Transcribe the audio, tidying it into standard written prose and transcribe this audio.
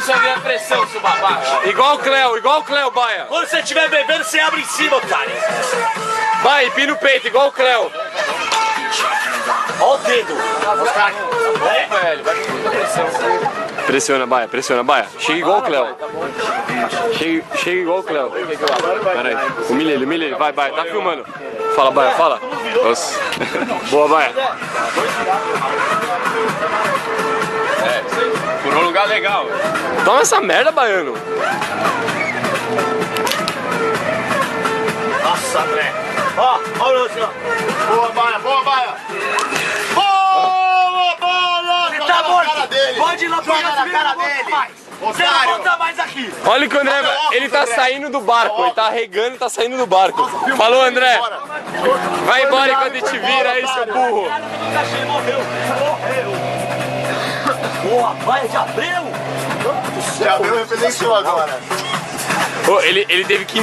você vai ver a pressão, seu babaca. Igual o Cleo, Baia. Quando você estiver bebendo, você abre em cima, cara. Vai, empina o peito, igual o Cleo. Ó o dedo. Velho, vai com muita pressão. Pressiona, Baia. Chega igual o Cleo. Chega igual o Cleo. Pera aí. Humilha ele. Vai, Baia. Tá filmando. Fala, Baia, fala. Nossa. Boa, Baia. Por um lugar legal. Toma essa merda, baiano. Nossa, André. Ó o lance, ó. Boa, Baia. Boa, Baia. Você tá morto. Pode ir lá pro Joga na cara dele. Você não volta mais aqui. Olha que o André, ele tá saindo do barco. Ele tá regando e tá saindo do barco. Falou, André. Vai embora enquanto a gente vira aí, seu burro. Morreu. Boa, vai, já abriu. Já abriu, referenciou agora. Ele teve que